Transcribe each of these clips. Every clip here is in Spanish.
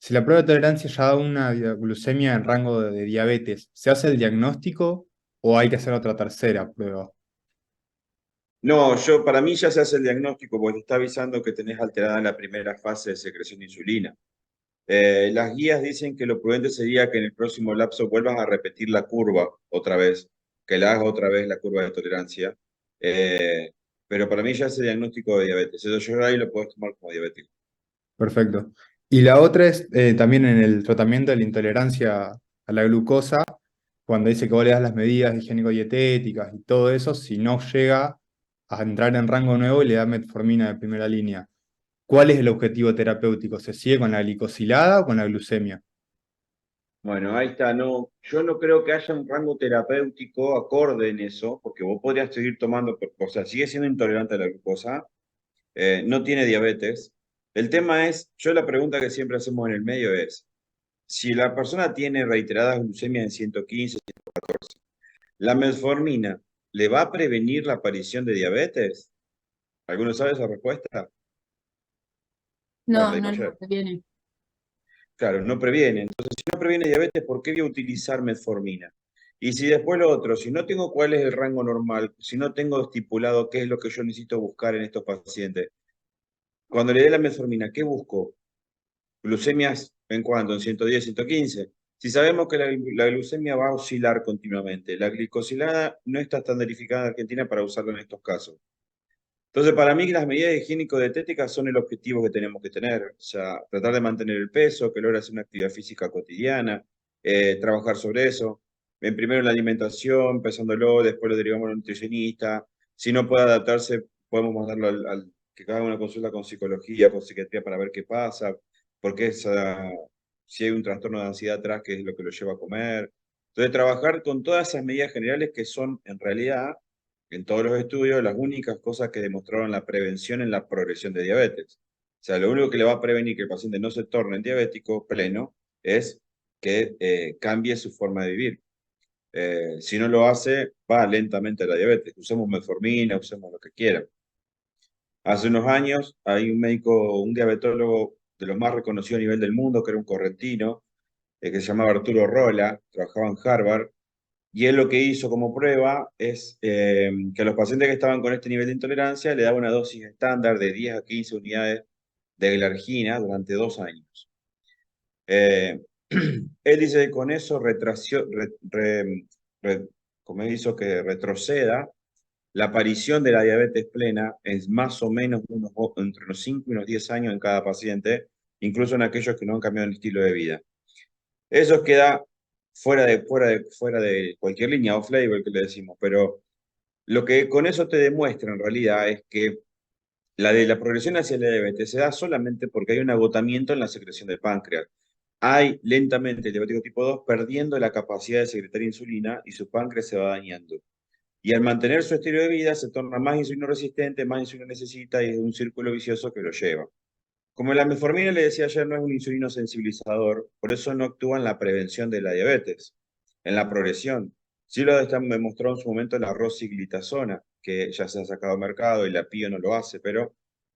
Si la prueba de tolerancia ya da una glucemia en rango de diabetes, ¿se hace el diagnóstico o hay que hacer otra tercera prueba? No, para mí ya se hace el diagnóstico porque te está avisando que tenés alterada la primera fase de secreción de insulina. Las guías dicen que lo prudente sería que en el próximo lapso vuelvas a repetir la curva otra vez, que la hagas otra vez la curva de tolerancia. Eh, pero para mí ya es el diagnóstico de diabetes. Eso yo ahí lo puedes tomar como diabético. Perfecto. Y la otra es también en el tratamiento de la intolerancia a la glucosa, cuando dice que vos le das las medidas higiénico-dietéticas y todo eso, si no llega a entrar en rango nuevo y le da metformina de primera línea. ¿Cuál es el objetivo terapéutico? ¿Se sigue con la glicosilada o con la glucemia? Bueno, ahí está. No, yo no creo que haya un rango terapéutico acorde en eso, porque vos podrías seguir tomando, o sea, sigue siendo intolerante a la glucosa, no tiene diabetes. El tema es, yo la pregunta que siempre hacemos en el medio es, si la persona tiene reiteradas glucemias en 115, ¿la metformina le va a prevenir la aparición de diabetes? ¿Alguno sabe esa respuesta? Bueno, la No, dimos no ayer. lo viene. Claro, no previene. Entonces, si no previene diabetes, ¿por qué voy a utilizar metformina? Y si después lo otro, si no tengo cuál es el rango normal, si no tengo estipulado qué es lo que yo necesito buscar en estos pacientes, cuando le dé la metformina, ¿qué busco? ¿Glucemias en cuánto? ¿En 110, 115? Si sabemos que la glucemia va a oscilar continuamente, la glicosilada no está estandarificada en Argentina para usarlo en estos casos. Entonces, para mí las medidas higiénico-dietéticas son el objetivo que tenemos que tener. O sea, tratar de mantener el peso, que logra hacer una actividad física cotidiana, trabajar sobre eso. Primero en la alimentación, pensándolo, después lo derivamos al nutricionista. Si no puede adaptarse, podemos mandarlo que haga una consulta con psicología, con psiquiatría para ver qué pasa, porque si hay un trastorno de ansiedad atrás, qué es lo que lo lleva a comer. Entonces, trabajar con todas esas medidas generales que son, en realidad, en todos los estudios, las únicas cosas que demostraron la prevención en la progresión de diabetes. O sea, lo único que le va a prevenir que el paciente no se torne en diabético pleno es que cambie su forma de vivir. Si no lo hace, va lentamente a la diabetes. Usemos metformina, usemos lo que quieran. Hace unos años hay un médico, un diabetólogo de los más reconocidos a nivel del mundo, que era un correntino, que se llamaba Arturo Rola, trabajaba en Harvard, y él lo que hizo como prueba es que a los pacientes que estaban con este nivel de intolerancia le daba una dosis estándar de 10 a 15 unidades de glargina durante 2 años. Eh, Él dice que con eso como hizo que retroceda la aparición de la diabetes plena es más o menos entre unos 5 y unos 10 años en cada paciente, incluso en aquellos que no han cambiado el estilo de vida. Eso queda fuera de cualquier línea off-label que le decimos, pero lo que con eso te demuestra en realidad es que la progresión hacia la diabetes se da solamente porque hay un agotamiento en la secreción del páncreas. Hay lentamente el diabético tipo 2 perdiendo la capacidad de secretar insulina y su páncreas se va dañando. Y al mantener su estilo de vida se torna más insulino resistente, más insulina necesita y es un círculo vicioso que lo lleva. Como la metformina, le decía ayer, no es un insulino sensibilizador, por eso no actúa en la prevención de la diabetes, en la progresión. Sí lo demostró en su momento la rosiglitazona, que ya se ha sacado al mercado y la PIO no lo hace, pero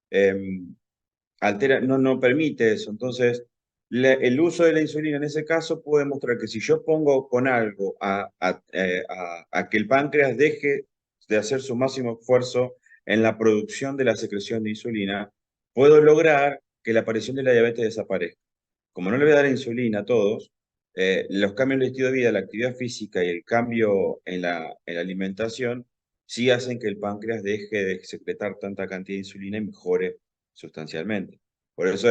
eh, no permite eso. Entonces, el uso de la insulina en ese caso puede demostrar que si yo pongo con algo a que el páncreas deje de hacer su máximo esfuerzo en la producción de la secreción de insulina, puedo lograr que la aparición de la diabetes desaparezca. Como no le voy a dar insulina a todos, los cambios en el estilo de vida, la actividad física y el cambio en la alimentación sí hacen que el páncreas deje de secretar tanta cantidad de insulina y mejore sustancialmente. Por eso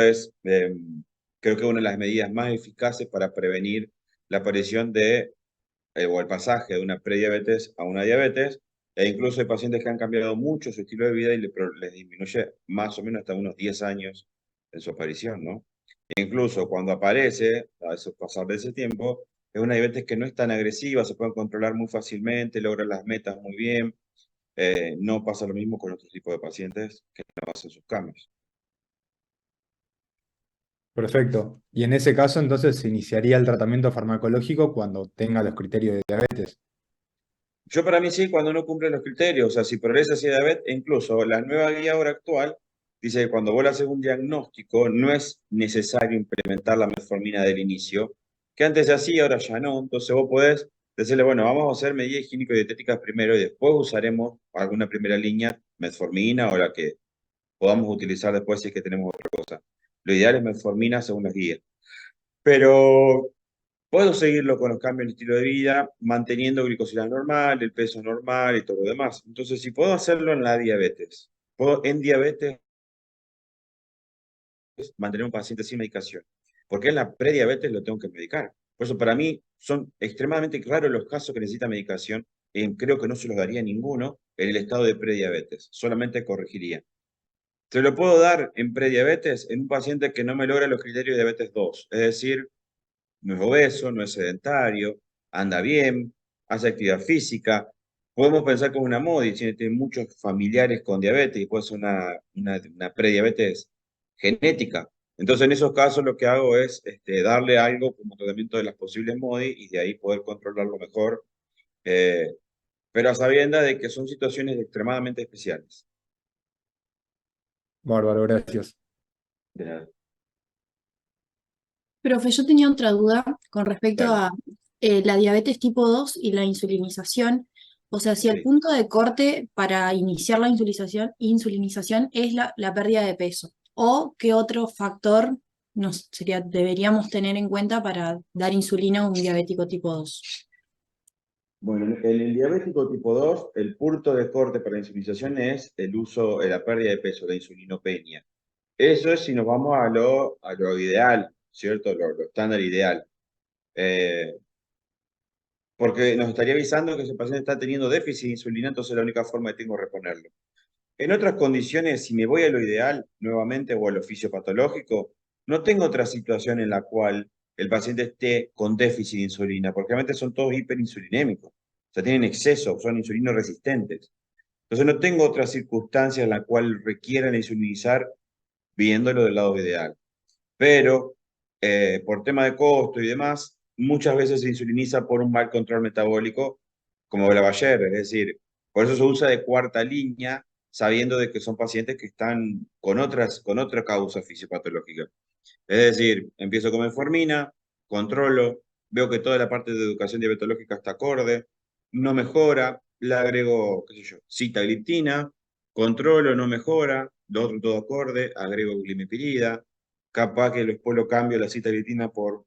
creo que una de las medidas más eficaces para prevenir la aparición o el pasaje de una prediabetes a una diabetes, e incluso hay pacientes que han cambiado mucho su estilo de vida y les disminuye más o menos hasta unos 10 años en su aparición, ¿no? Incluso cuando aparece, a eso pasar de ese tiempo, es una diabetes que no es tan agresiva, se puede controlar muy fácilmente, logra las metas muy bien. No pasa lo mismo con otro tipo de pacientes que no hacen sus cambios. Perfecto. Y en ese caso, entonces, se iniciaría el tratamiento farmacológico cuando tenga los criterios de diabetes. Yo para mí sí, cuando no cumple los criterios, o sea, si progresa hacia diabetes, e incluso la nueva guía ahora actual dice que cuando vos le haces un diagnóstico, no es necesario implementar la metformina del inicio, que antes se hacía, ahora ya no. Entonces vos podés decirle, bueno, vamos a hacer medidas higiénico-dietéticas primero y después usaremos alguna primera línea, metformina o la que podamos utilizar después si es que tenemos otra cosa. Lo ideal es metformina según las guías. Pero puedo seguirlo con los cambios en estilo de vida, manteniendo glicosilada normal, el peso normal y todo lo demás. Entonces, si puedo hacerlo en la diabetes, puedo en diabetes mantener un paciente sin medicación, porque en la prediabetes lo tengo que medicar. Por eso, para mí, son extremadamente raros los casos que necesitan medicación. Creo que no se los daría a ninguno en el estado de prediabetes, solamente corregiría. Se lo puedo dar en prediabetes en un paciente que no me logra los criterios de diabetes 2, es decir, no es obeso, no es sedentario, anda bien, hace actividad física. Podemos pensar como una MODI, tiene muchos familiares con diabetes y puede ser una prediabetes genética. Entonces, en esos casos lo que hago es darle algo como tratamiento de las posibles MODI y de ahí poder controlarlo mejor, eh, pero a sabiendas de que son situaciones extremadamente especiales. Bárbaro, gracias. De nada. Profe, yo tenía otra duda con respecto Dale, a la diabetes tipo 2 y la insulinización. O sea, si el sí. punto de corte para iniciar la insulinización es la pérdida de peso, o qué otro factor deberíamos tener en cuenta para dar insulina a un diabético tipo 2. Bueno, en el diabético tipo 2, el punto de corte para la insulinización es el uso, la pérdida de peso, la insulinopenia. Eso es si nos vamos a lo ideal, ¿cierto? Lo estándar ideal. Eh, Porque nos estaría avisando que ese paciente está teniendo déficit de insulina, entonces la única forma que tengo es reponerlo. En otras condiciones, si me voy a lo ideal, nuevamente, o al oficio patológico, no tengo otra situación en la cual el paciente esté con déficit de insulina, porque realmente son todos hiperinsulinémicos. O sea, tienen exceso, son insulinoresistentes. Entonces no tengo otra circunstancia en la cual requieran insulinizar viéndolo del lado ideal. Pero por tema de costo y demás, muchas veces se insuliniza por un mal control metabólico, como hablaba ayer, es decir, por eso se usa de cuarta línea, sabiendo de que son pacientes que están con otra causa fisiopatológica. Es decir, empiezo con metformina, controlo, veo que toda la parte de educación diabetológica está acorde, no mejora, le agrego, qué sé yo, sitagliptina, controlo, no mejora, lo otro todo acorde, agrego glimepirida, capaz que después lo cambio la sitagliptina por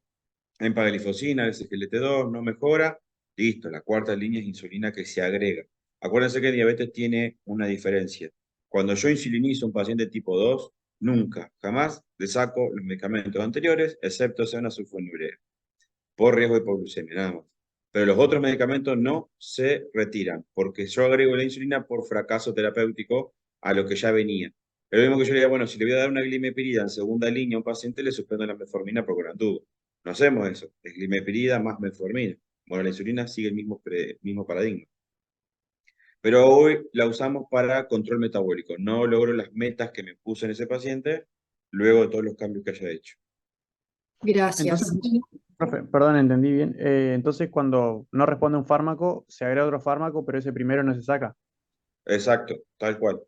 empaglifosina, el SGLT2, no mejora, listo, la cuarta línea es insulina que se agrega. Acuérdense que el diabetes tiene una diferencia. Cuando yo insulinizo a un paciente tipo 2, nunca, jamás le saco los medicamentos anteriores, excepto sea una sulfonilurea, por riesgo de hipoglucemia, nada más. Pero los otros medicamentos no se retiran, porque yo agrego la insulina por fracaso terapéutico a lo que ya venía. Pero lo mismo que yo le diga, bueno, si le voy a dar una glimepirida en segunda línea a un paciente, le suspendo la metformina por gran duda. No hacemos eso, es glimepirida más metformina. Bueno, la insulina sigue el mismo paradigma. Pero hoy la usamos para control metabólico. No logro las metas que me puse en ese paciente luego de todos los cambios que haya hecho. Gracias. Entonces, profe, perdón, entendí bien. Entonces, cuando no responde un fármaco, se agrega otro fármaco, pero ese primero no se saca. Exacto, tal cual.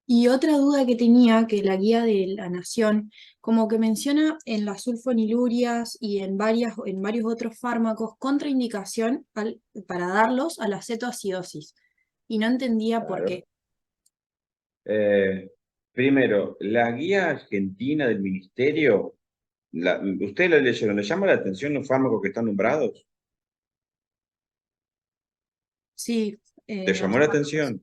Y otra duda que tenía, que la guía de la Nación, como que menciona en las sulfonilurias y en varios otros fármacos contraindicación para darlos a la cetoacidosis. Y no entendía por Claro. qué. Primero, la guía argentina del ministerio, ¿ustedes la leyeron? ¿Le llama la atención los fármacos que están nombrados? Sí, ¿Te los llamó la fármacos. atención?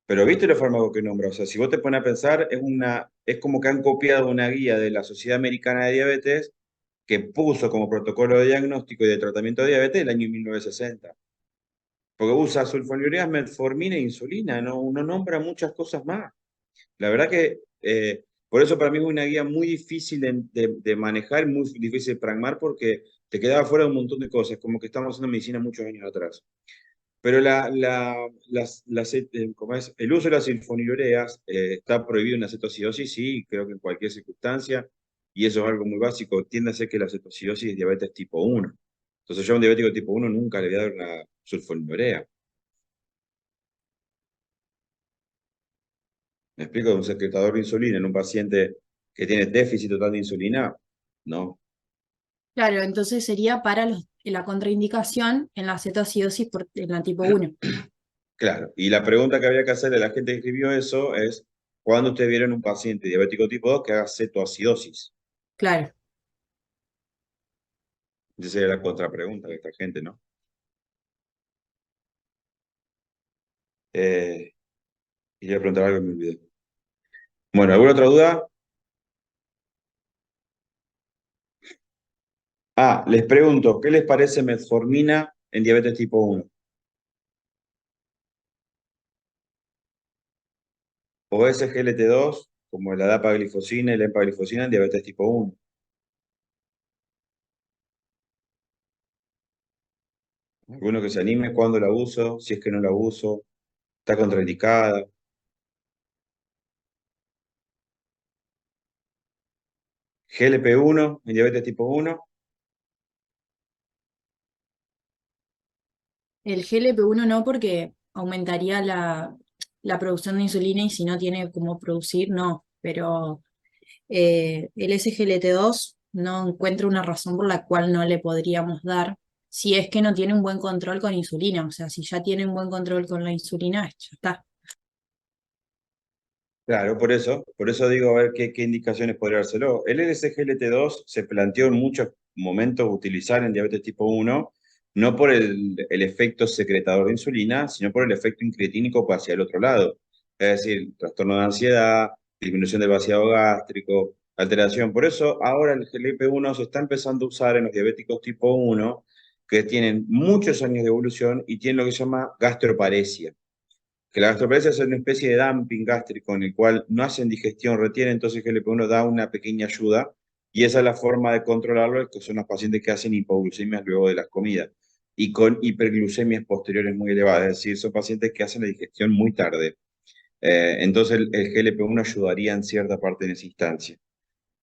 Pero viste los fármacos que nombra. O sea, si vos te pones a pensar, es como que han copiado una guía de la Sociedad Americana de Diabetes que puso como protocolo de diagnóstico y de tratamiento de diabetes el año 1960. Porque usa sulfonilureas, metformina e insulina, no nombra muchas cosas más. La verdad que por eso para mí es una guía muy difícil de manejar, muy difícil de pragmar porque te quedaba fuera de un montón de cosas, como que estamos haciendo medicina muchos años atrás. Pero ¿cómo es? El uso de las sulfonilureas está prohibido en la cetoacidosis, sí, creo que en cualquier circunstancia, y eso es algo muy básico, tiende a ser que la cetoacidosis es diabetes tipo 1. Entonces yo a un diabético tipo 1 nunca le voy a dar una sulfonilurea. ¿Me explico? Un secretador de insulina en un paciente que tiene déficit total de insulina, no. Claro, entonces sería para la contraindicación en la cetoacidosis en la tipo 1. Claro. Y la pregunta que habría que hacerle a la gente que escribió eso es, ¿cuándo ustedes vieron un paciente diabético tipo 2 que haga cetoacidosis? Claro. Esa sería la contrapregunta de esta gente, ¿no? Y le voy a preguntar algo en mi video. Bueno, ¿alguna otra duda? Les pregunto, ¿qué les parece metformina en diabetes tipo 1? O SGLT2, como la dapaglifosina y la empaglifosina en diabetes tipo 1. Alguno que se anime cuándo la uso, si es que no la uso, está contraindicada. GLP-1 en diabetes tipo 1. El GLP-1 no, porque aumentaría la producción de insulina y si no tiene cómo producir, no. Pero el SGLT2 no encuentro una razón por la cual no le podríamos dar si es que no tiene un buen control con insulina. O sea, si ya tiene un buen control con la insulina, ya está. Claro, por eso digo, a ver qué indicaciones podría dárselo. El SGLT2 se planteó en muchos momentos utilizar en diabetes tipo 1, no por el efecto secretador de insulina, sino por el efecto incretínico hacia el otro lado. Es decir, trastorno de ansiedad, disminución del vaciado gástrico, alteración. Por eso ahora el GLP-1 se está empezando a usar en los diabéticos tipo 1, que tienen muchos años de evolución y tienen lo que se llama gastroparesia, que la gastroparesia es una especie de dumping gástrico en el cual no hacen digestión, retienen, entonces GLP-1 da una pequeña ayuda y esa es la forma de controlarlo, que son los pacientes que hacen hipoglucemias luego de las comidas y con hiperglucemias posteriores muy elevadas, es decir, son pacientes que hacen la digestión muy tarde. Entonces el GLP-1 ayudaría en cierta parte en esa instancia.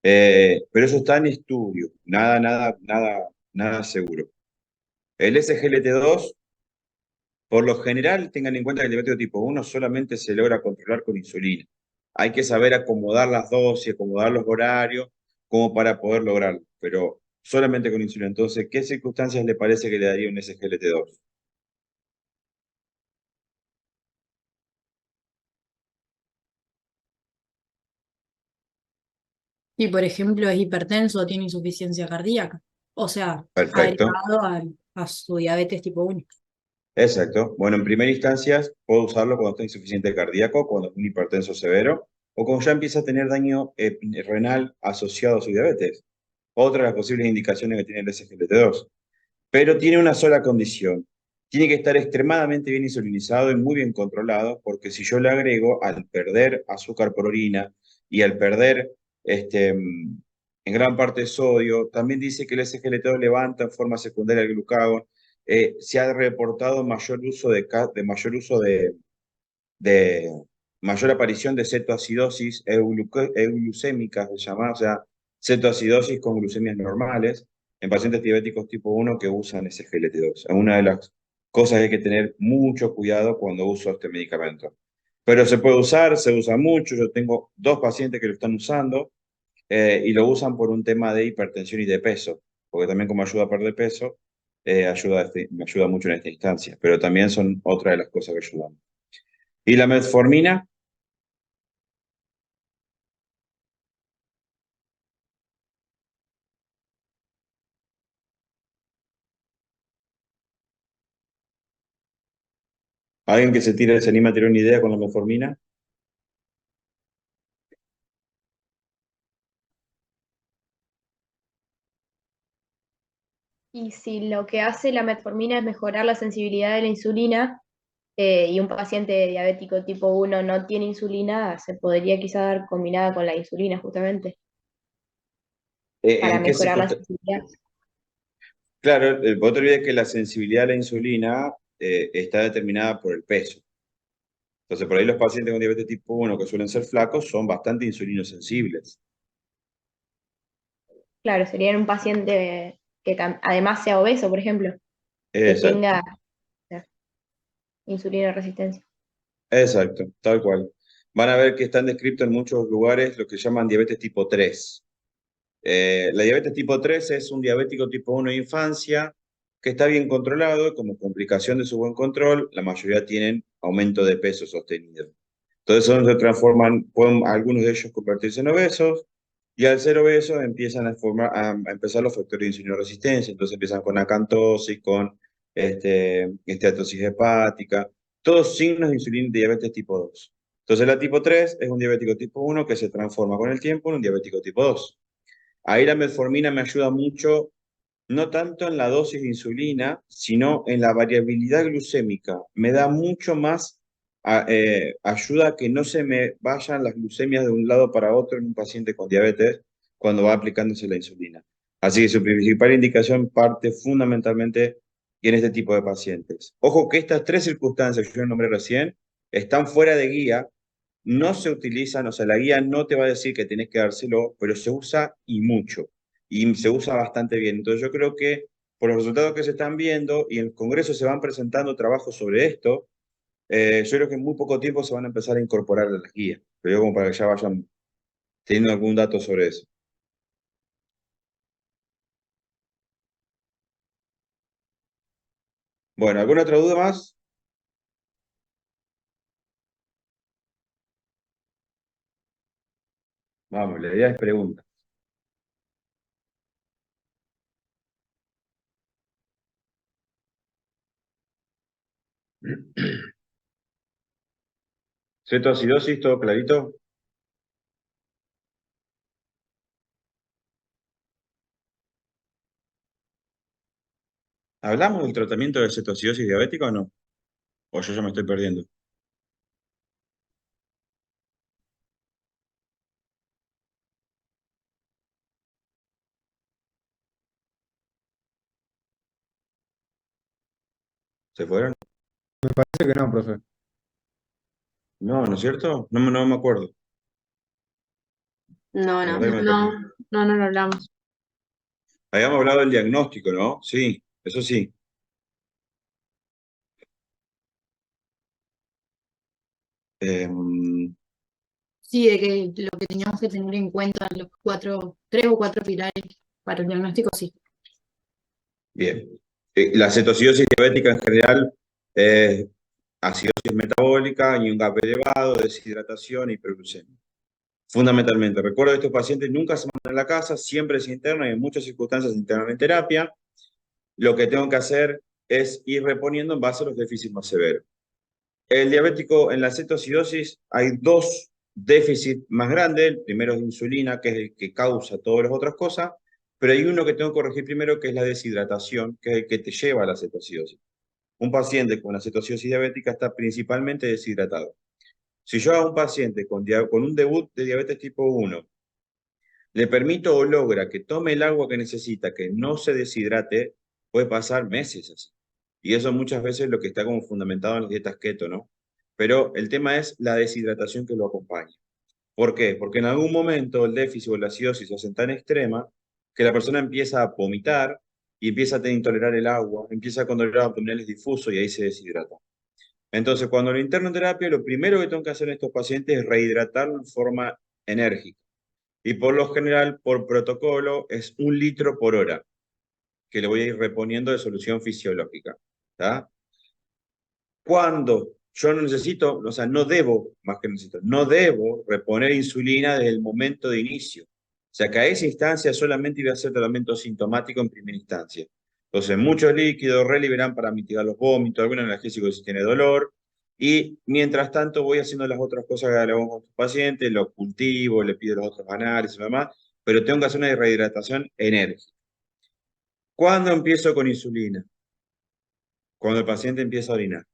Pero eso está en estudio, nada seguro. El SGLT2 por lo general, tengan en cuenta que el diabetes tipo 1 solamente se logra controlar con insulina. Hay que saber acomodar las dosis, acomodar los horarios, como para poder lograrlo, pero solamente con insulina. Entonces, ¿qué circunstancias le parece que le daría un SGLT2? Y por ejemplo, es hipertenso o tiene insuficiencia cardíaca. O sea, Perfecto, agregado a su diabetes tipo 1. exacto. Bueno, en primera instancia, puedo usarlo cuando está insuficiente cardíaco, cuando es un hipertenso severo, o cuando ya empieza a tener daño renal asociado a su diabetes. Otra de las posibles indicaciones que tiene el SGLT2. Pero tiene una sola condición. Tiene que estar extremadamente bien insulinizado y muy bien controlado, porque si yo le agrego, al perder azúcar por orina y al perder en gran parte sodio, también dice que el SGLT2 levanta en forma secundaria el glucagón. Se ha reportado mayor uso de mayor aparición de cetoacidosis euglucémica, se llama, o sea, cetoacidosis con glucemias normales en pacientes diabéticos tipo 1 que usan SGLT2. Es una de las cosas que hay que tener mucho cuidado cuando uso este medicamento. Pero se puede usar, se usa mucho. Yo tengo 2 pacientes que lo están usando y lo usan por un tema de hipertensión y de peso, porque también como ayuda a perder peso, me ayuda mucho en esta instancia, pero también son otra de las cosas que ayudan. ¿Y la metformina? ¿Alguien que se anima a tirar una idea con la metformina? Y si lo que hace la metformina es mejorar la sensibilidad de la insulina, y un paciente diabético tipo 1 no tiene insulina, se podría quizá dar combinada con la insulina justamente para ¿En qué mejorar la circunstancia? sensibilidad. Claro, vos te olvides que la sensibilidad a la insulina está determinada por el peso. Entonces, por ahí los pacientes con diabetes tipo 1 que suelen ser flacos son bastante insulinosensibles. Claro, sería en un paciente que además sea obeso, por ejemplo, que Exacto, tenga insulina resistencia. exacto, tal cual. van a ver que están descritos en muchos lugares lo que llaman diabetes tipo 3. La diabetes tipo 3 es un diabético tipo 1 de infancia que está bien controlado. Como complicación de su buen control, la mayoría tienen aumento de peso sostenido. Entonces, se transforman, pueden algunos de ellos convertirse en obesos, y al ser obesos empiezan a empezar los factores de insulinoresistencia. Entonces empiezan con acantosis, con esteatosis hepática, todos signos de insulina de diabetes tipo 2. Entonces la tipo 3 es un diabético tipo 1 que se transforma con el tiempo en un diabético tipo 2. Ahí la metformina me ayuda mucho, no tanto en la dosis de insulina, sino en la variabilidad glucémica. Me da mucho más ayuda a que no se me vayan las glucemias de un lado para otro en un paciente con diabetes cuando va aplicándose la insulina. Así que su principal indicación parte fundamentalmente en este tipo de pacientes. Ojo que estas tres circunstancias que yo nombré recién están fuera de guía, no se utilizan, o sea, la guía no te va a decir que tenés que dárselo, pero se usa y mucho, y se usa bastante bien. Entonces yo creo que por los resultados que se están viendo y en el Congreso se van presentando trabajos sobre esto, yo creo que en muy poco tiempo se van a empezar a incorporar a las guías, pero yo como para que ya vayan teniendo algún dato sobre eso. Bueno, ¿alguna otra duda más? Vamos, la idea es pregunta. Cetoacidosis, ¿todo clarito? ¿Hablamos del tratamiento de cetoacidosis diabética o no? ¿O yo ya me estoy perdiendo? ¿Se fueron? Parece que no, profe. No, ¿no es cierto? No me acuerdo. No, La no, verdad que me no, perdí. no lo hablamos. Habíamos hablado del diagnóstico, ¿no? Sí, eso sí. Em, Sí, de que lo que teníamos que tener en cuenta, los tres o cuatro pilares para el diagnóstico, sí. bien. La cetocidosis diabética en general es acidosis metabólica y un GAP elevado, deshidratación y hiperglucemia. Fundamentalmente, recuerdo que estos pacientes nunca se mandan a la casa, siempre se internan y en muchas circunstancias se internan en terapia. Lo que tengo que hacer es ir reponiendo en base a los déficits más severos. El diabético en la cetoacidosis hay dos déficits más grandes. El primero es insulina, que es el que causa todas las otras cosas, pero hay uno que tengo que corregir primero, que es la deshidratación, que es el que te lleva a la cetoacidosis. Un paciente con la cetoacidosis diabética está principalmente deshidratado. Si yo a un paciente con un debut de diabetes tipo 1 le permito o logra que tome el agua que necesita, que no se deshidrate, puede pasar meses así. Y eso muchas veces es lo que está como fundamentado en las dietas keto, ¿no? Pero el tema es la deshidratación que lo acompaña. ¿Por qué? Porque en algún momento el déficit o la acidosis se hacen tan extrema que la persona empieza a vomitar y empieza a intolerar el agua, empieza con dolor abdominales difuso y ahí se deshidrata. Entonces, cuando lo interno en terapia, lo primero que tengo que hacer en estos pacientes es rehidratarlo en forma enérgica. Y por lo general, por protocolo, es 1 litro por hora, que le voy a ir reponiendo de solución fisiológica. ¿Tá? Cuando yo no necesito, o sea, no debo, más que necesito, no debo reponer insulina desde el momento de inicio. O sea, que a esa instancia solamente iba a hacer tratamiento sintomático en primera instancia. Entonces, muchos líquidos reliberan para mitigar los vómitos, algún analgésico si tiene dolor, y mientras tanto voy haciendo las otras cosas que hago con tus pacientes, los cultivo, le pido los otros análisis y demás, pero tengo que hacer una rehidratación enérgica. ¿Cuándo empiezo con insulina? Cuando el paciente empieza a orinar.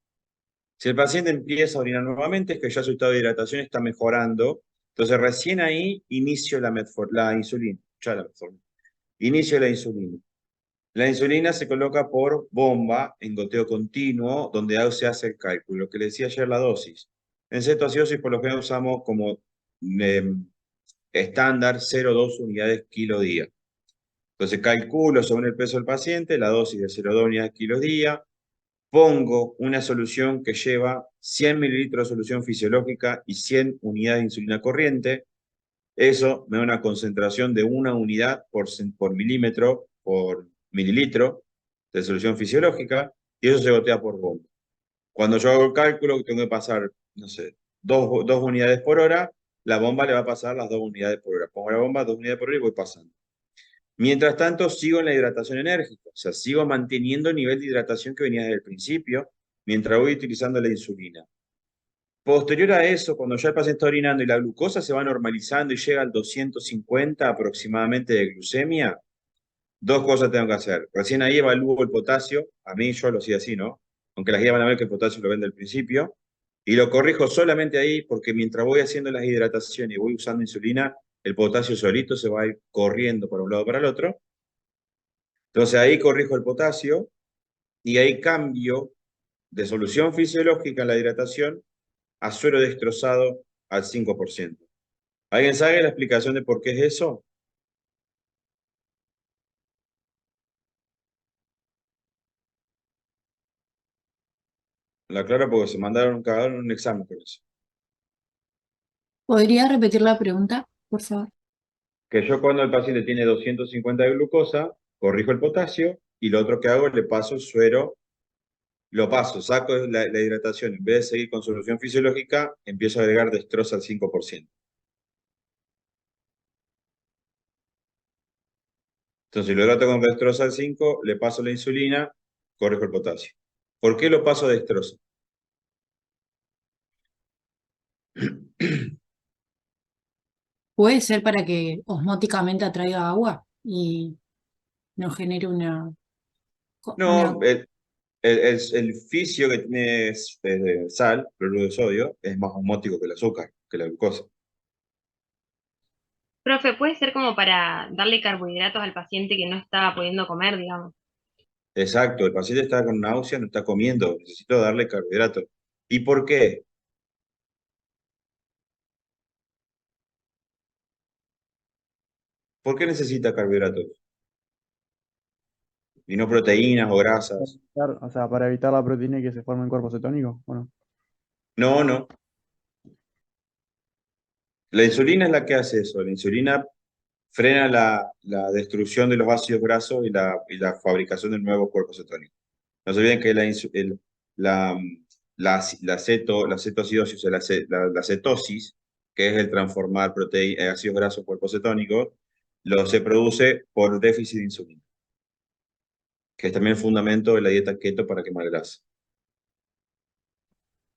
Si el paciente empieza a orinar nuevamente, es que ya su estado de hidratación está mejorando. Entonces, recién ahí inicio la insulina. Ya la metformina. Inicio la insulina. La insulina se coloca por bomba en goteo continuo, donde se hace el cálculo. Lo que le decía ayer, la dosis. En cetoacidosis, por lo general usamos como estándar 0,2 unidades kilo día. Entonces, calculo según el peso del paciente la dosis de 0,2 unidades kilo día. pongo una solución que lleva 100 mililitros de solución fisiológica y 100 unidades de insulina corriente. Eso me da una concentración de 1 unidad por milímetro por mililitro de solución fisiológica y eso se gotea por bomba. Cuando yo hago el cálculo, tengo que pasar, no sé, 2 unidades por hora, la bomba le va a pasar las 2 unidades por hora. Pongo la bomba 2 unidades por hora y voy pasando. Mientras tanto, sigo en la hidratación enérgica, o sea, sigo manteniendo el nivel de hidratación que venía desde el principio, mientras voy utilizando la insulina. Posterior a eso, cuando ya el paciente está orinando y la glucosa se va normalizando y llega al 250 aproximadamente de glucemia, dos cosas tengo que hacer. Recién ahí evalúo el potasio, a mí yo lo hacía así, ¿no? Aunque las guías van a ver que el potasio lo ven del principio, y lo corrijo solamente ahí porque mientras voy haciendo las hidrataciones y voy usando insulina, el potasio solito se va a ir corriendo para un lado para el otro. Entonces ahí corrijo el potasio y ahí cambio de solución fisiológica en la hidratación a suero destrozado al 5%. ¿Alguien sabe la explicación de por qué es eso? La aclaro porque se mandaron cagaron un examen con eso. ¿Podría repetir la pregunta, por favor? Que yo cuando el paciente tiene 250 de glucosa, corrijo el potasio y lo otro que hago es le paso el suero, lo paso, saco la hidratación, en vez de seguir con solución fisiológica, empiezo a agregar destroza al 5%. Entonces, si lo hidrato con destroza al 5, le paso la insulina, corrijo el potasio. ¿Por qué lo paso a destroza? Puede ser para que osmóticamente atraiga agua y no genere una. No, el fisio que tiene sal, cloruro de sodio, es más osmótico que el azúcar, que la glucosa. Profe, puede ser como para darle carbohidratos al paciente que no estaba pudiendo comer, digamos. Exacto, el paciente está con náuseas, no está comiendo, necesito darle carbohidratos. ¿Y por qué? ¿Por qué necesita carbohidratos? Y no proteínas o grasas. O sea, para evitar la proteína y que se forme en cuerpo cetónico. Bueno, No, no. La insulina es la que hace eso. La insulina frena la destrucción de los ácidos grasos y la fabricación del nuevo cuerpo cetónico. No se olviden que la, la cetoacidosis, o sea, la cetosis, que es el transformar ácidos grasos en cuerpos cetónicos, se produce por déficit de insulina, que es también el fundamento de la dieta keto para quemar grasa.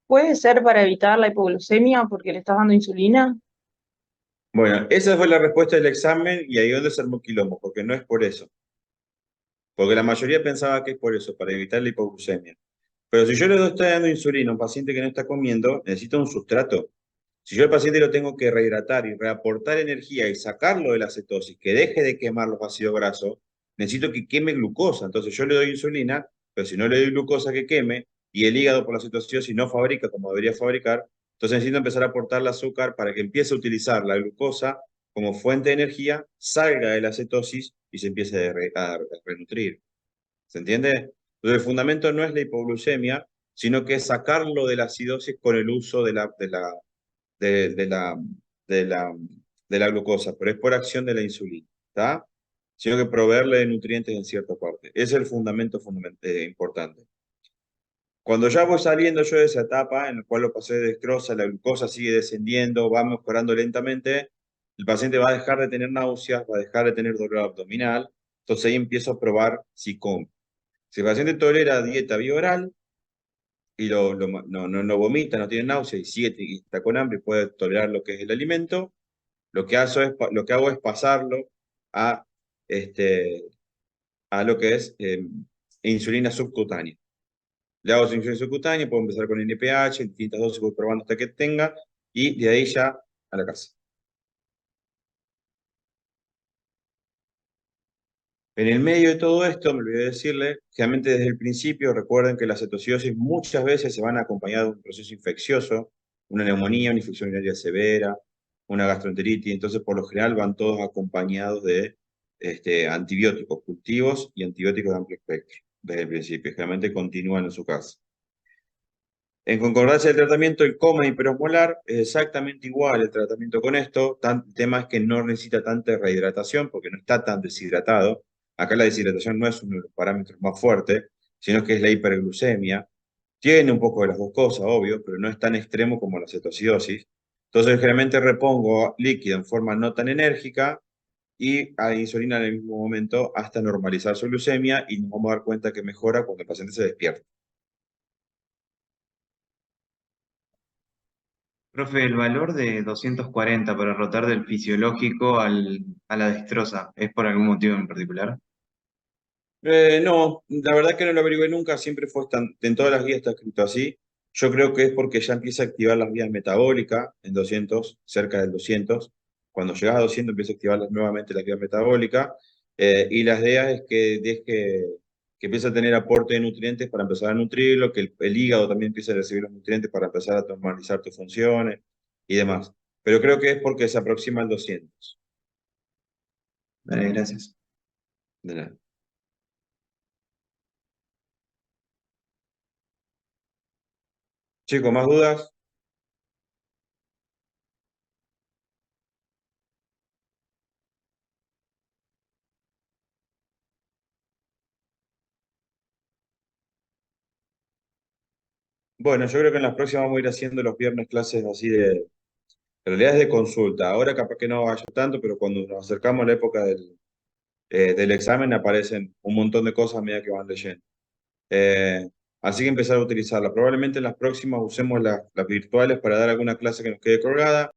¿Puede ser para evitar la hipoglucemia porque le estás dando insulina? Bueno, esa fue la respuesta del examen y ahí es donde se armó quilombo, porque no es por eso. Porque la mayoría pensaba que es por eso, para evitar la hipoglucemia. Pero si yo le estoy dando insulina a un paciente que no está comiendo, necesita un sustrato. Si yo al paciente lo tengo que rehidratar y reaportar energía y sacarlo de la cetosis, que deje de quemar los ácidos grasos, necesito que queme glucosa. Entonces yo le doy insulina, pero si no le doy glucosa que queme, y el hígado por la cetosis no fabrica como debería fabricar, entonces necesito empezar a aportar el azúcar para que empiece a utilizar la glucosa como fuente de energía, salga de la cetosis y se empiece a renutrir. ¿Se entiende? Entonces el fundamento no es la hipoglucemia, sino que es sacarlo de la acidosis con el uso de, de la, de la, de la glucosa, pero es por acción de la insulina, ¿está? Sino que proveerle de nutrientes en cierta parte. Ese es el fundamento importante. Cuando ya voy saliendo yo de esa etapa en la cual lo pasé de destroza, la glucosa sigue descendiendo, va mejorando lentamente, el paciente va a dejar de tener náuseas, va a dejar de tener dolor abdominal, entonces ahí empiezo a probar si come. Si el paciente tolera dieta bioral y no vomita, no tiene náusea y sigue y está con hambre y puede tolerar lo que es el alimento, lo que hago es pasarlo a, a lo que es insulina subcutánea. Le hago insulina subcutánea, puedo empezar con NPH, en distintas dosis voy probando hasta que tenga, y de ahí ya a la casa. En el medio de todo esto, me olvidé decirle, generalmente desde el principio, recuerden que las cetoacidosis muchas veces se van acompañadas de un proceso infeccioso, una neumonía, una infección urinaria severa, una gastroenteritis, entonces por lo general van todos acompañados de antibióticos cultivos y antibióticos de amplio espectro. desde el principio, generalmente continúan en su casa. En concordancia del tratamiento, el coma hiperosmolar es exactamente igual el tratamiento con esto. El tema es que no necesita tanta rehidratación porque no está tan deshidratado. Acá la deshidratación no es uno de los parámetros más fuertes, sino que es la hiperglucemia. Tiene un poco de las dos cosas, obvio, pero no es tan extremo como la cetoacidosis. Entonces, generalmente repongo líquido en forma no tan enérgica y a insulina en el mismo momento hasta normalizar su glucemia y nos vamos a dar cuenta que mejora cuando el paciente se despierta. Profe, el valor de 240 para rotar del fisiológico a la dextrosa, ¿es por algún motivo en particular? No, la verdad que no lo averigué nunca, siempre fue en todas las guías está escrito así. Yo creo que es porque ya empieza a activar las vías metabólicas en 200, cerca del 200. Cuando llegas a 200 empieza a activar nuevamente las vías metabólicas y la idea es que empiece a tener aporte de nutrientes para empezar a nutrirlo, que el hígado también empiece a recibir los nutrientes para empezar a normalizar tus funciones y demás. Pero creo que es porque se aproxima al 200. Vale, gracias. De nada. Chicos, ¿más dudas? Bueno, yo creo que en las próximas vamos a ir haciendo los viernes clases así en realidad es de consulta. Ahora capaz que no vaya tanto, pero cuando nos acercamos a la época del examen aparecen un montón de cosas a medida que van leyendo. Así que empezar a utilizarla. Probablemente en las próximas usemos las virtuales para dar alguna clase que nos quede colgada.